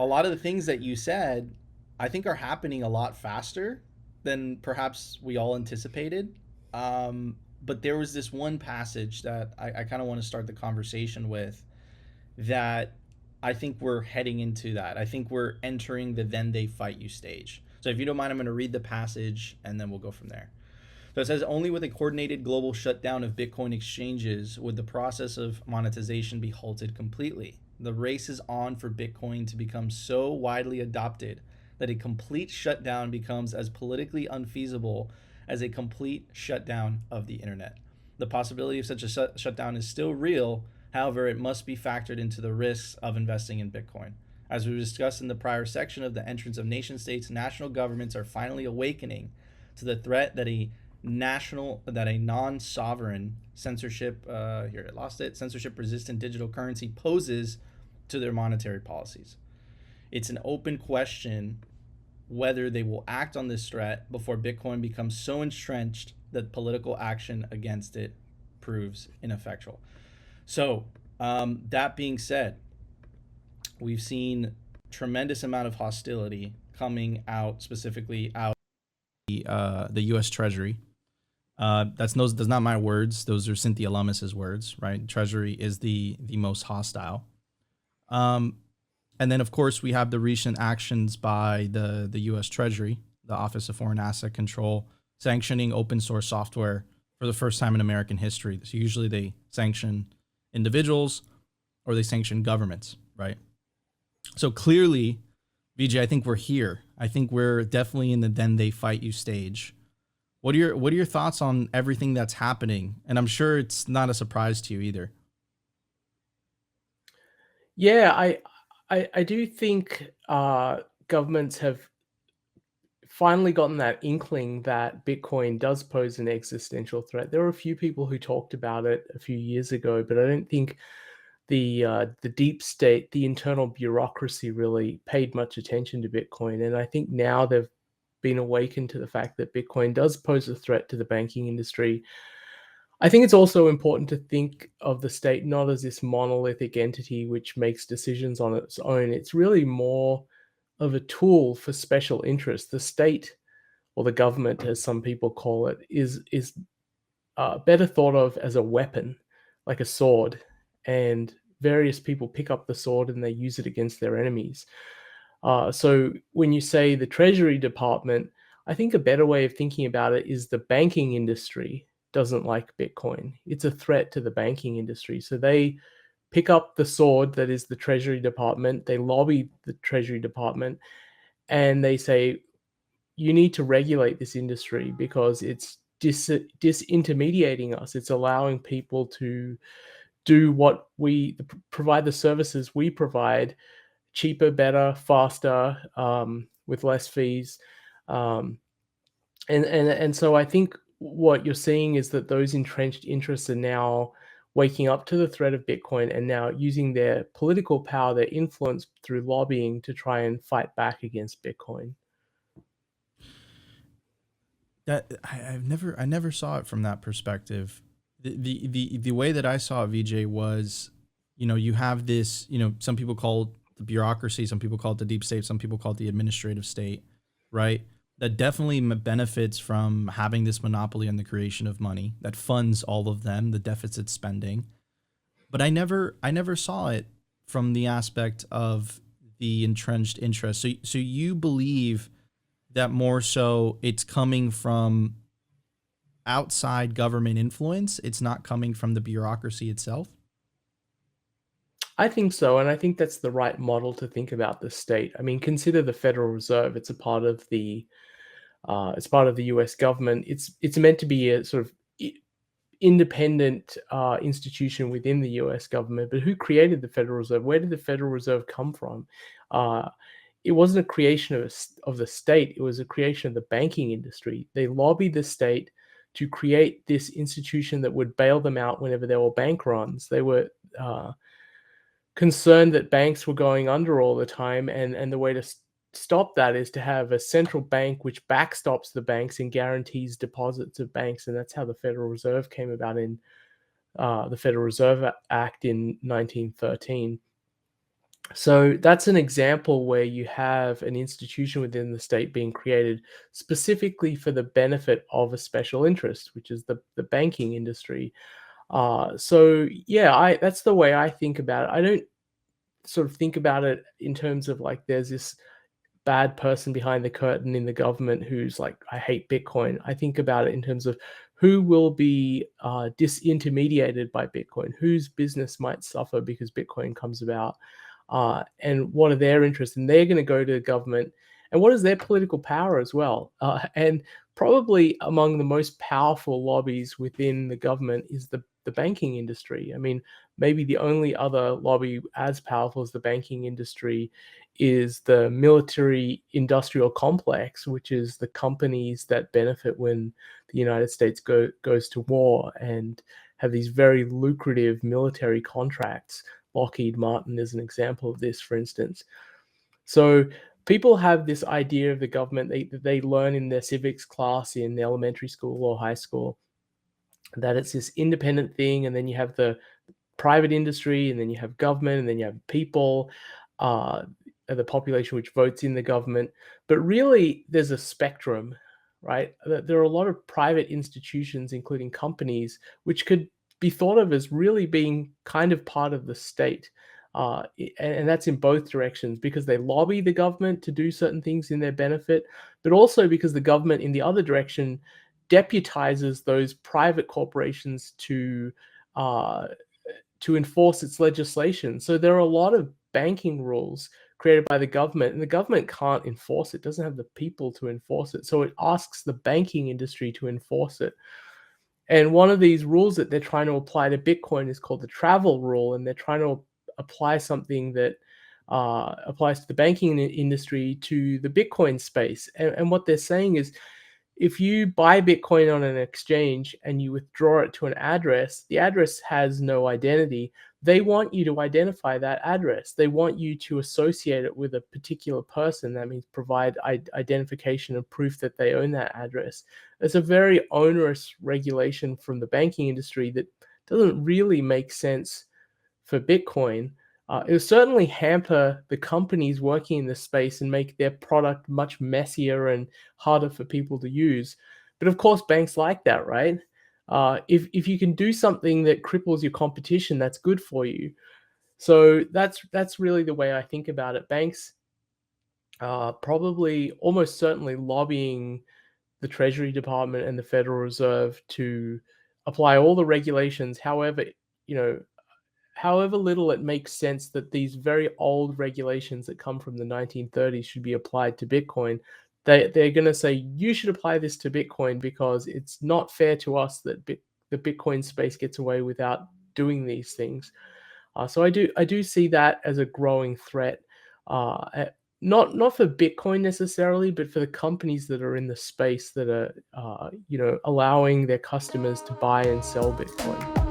a lot of the things that you said, I think are happening a lot faster than perhaps we all anticipated. But there was this one passage that I kind of want to start the conversation with that I think we're heading into that. I think we're entering the then they fight you stage. So if you don't mind, I'm going to read the passage and then we'll go from there. So it says only with a coordinated global shutdown of Bitcoin exchanges would the process of monetization be halted completely. The race is on for Bitcoin to become so widely adopted that a complete shutdown becomes as politically unfeasible as a complete shutdown of the internet. The possibility of such a shutdown is still real. However, it must be factored into the risks of investing in Bitcoin. As we discussed in the prior section of the entrance of nation states, national governments are finally awakening to the threat that a non-sovereign censorship resistant digital currency poses to their monetary policies. It's an open question whether they will act on this threat before Bitcoin becomes so entrenched that political action against it proves ineffectual. So, that being said, we've seen tremendous amount of hostility coming out, specifically out the U.S. Treasury. That's not my words; those are Cynthia Lummis's words. Right, Treasury is the most hostile. Um, and then, of course, we have the recent actions by the U.S. Treasury, the Office of Foreign Asset Control, sanctioning open source software for the first time in American history. So usually they sanction individuals or they sanction governments, right? So clearly, VJ, I think we're here. I think we're definitely in the then they fight you stage. What are your thoughts on everything that's happening? And I'm sure it's not a surprise to you either. Yeah, I do think governments have finally gotten that inkling that Bitcoin does pose an existential threat. There were a few people who talked about it a few years ago, but I don't think the deep state, the internal bureaucracy, really paid much attention to Bitcoin. And I think now they've been awakened to the fact that Bitcoin does pose a threat to the banking industry. I think it's also important to think of the state not as this monolithic entity which makes decisions on its own. It's really more of a tool for special interests. The state, or the government, as some people call it, is better thought of as a weapon, like a sword, and various people pick up the sword and they use it against their enemies. So when you say the Treasury Department, I think a better way of thinking about it is the banking industry doesn't like Bitcoin. It's a threat to the banking industry. So they pick up the sword that is the Treasury Department, they lobby the Treasury Department, and they say, you need to regulate this industry because it's disintermediating us. It's allowing people to do what we provide, the services we provide, cheaper, better, faster, with less fees. Um, and so I think what you're seeing is that those entrenched interests are now waking up to the threat of Bitcoin and now using their political power, their influence through lobbying to try and fight back against Bitcoin. I never saw it from that perspective. The way that I saw it, VJ, was, you have this, some people call it the bureaucracy, some people call it the deep state, some people call it the administrative state, right? That definitely benefits from having this monopoly on the creation of money that funds all of them, the deficit spending. But I never saw it from the aspect of the entrenched interest. So you believe that more so it's coming from outside government influence. It's not coming from the bureaucracy itself. I think so, and I think that's the right model to think about the state. I mean, consider the Federal Reserve. It's part of the U.S. government. It's meant to be a sort of independent institution within the U.S. government. But who created the Federal Reserve? Where did the Federal Reserve come from? Uh, it wasn't a creation of the state. It was a creation of the banking industry. They lobbied the state to create this institution that would bail them out whenever there were bank runs. They were uh, concerned that banks were going under all the time, and the way to stop that is to have a central bank which backstops the banks and guarantees deposits of banks, and that's how the Federal Reserve came about in the Federal Reserve Act in 1913. So that's an example where you have an institution within the state being created specifically for the benefit of a special interest, which is the banking industry. So yeah, that's the way I think about it. I don't sort of think about it in terms of like there's this bad person behind the curtain in the government who's like, I hate Bitcoin. I think about it in terms of who will be disintermediated by Bitcoin, whose business might suffer because Bitcoin comes about, and what are their interests. And they're going to go to the government. And what is their political power as well? And probably among the most powerful lobbies within the government is the banking industry. I mean, maybe the only other lobby as powerful as the banking industry is the military industrial complex, which is the companies that benefit when the United States goes to war and have these very lucrative military contracts. Lockheed Martin is an example of this, for instance. So people have this idea of the government they learn in their civics class in elementary school or high school, that it's this independent thing, and then you have the private industry, and then you have government, and then you have people, uh, the population which votes in the government. But really, there's a spectrum, right? There are a lot of private institutions, including companies, which could be thought of as really being kind of part of the state. And that's in both directions, because they lobby the government to do certain things in their benefit, but also because the government, in the other direction, deputizes those private corporations uh, to enforce its legislation. So there are a lot of banking rules created by the government, and the government can't enforce it, doesn't have the people to enforce it. So it asks the banking industry to enforce it. And one of these rules that they're trying to apply to Bitcoin is called the travel rule, and they're trying to apply something that applies to the banking industry to the Bitcoin space. And what they're saying is, if you buy Bitcoin on an exchange and you withdraw it to an address, the address has no identity. They want you to identify that address. They want you to associate it with a particular person. That means provide identification and proof that they own that address. It's a very onerous regulation from the banking industry that doesn't really make sense for Bitcoin. It will certainly hamper the companies working in this space and make their product much messier and harder for people to use. But of course, banks like that, right? If you can do something that cripples your competition, that's good for you. So that's really the way I think about it. Banks are probably almost certainly lobbying the Treasury Department and the Federal Reserve to apply all the regulations. However, you know, however little it makes sense that these very old regulations that come from the 1930s should be applied to Bitcoin, they're going to say, you should apply this to Bitcoin because it's not fair to us that the Bitcoin space gets away without doing these things. So I do see that as a growing threat, not for Bitcoin necessarily, but for the companies that are in the space that are allowing their customers to buy and sell Bitcoin.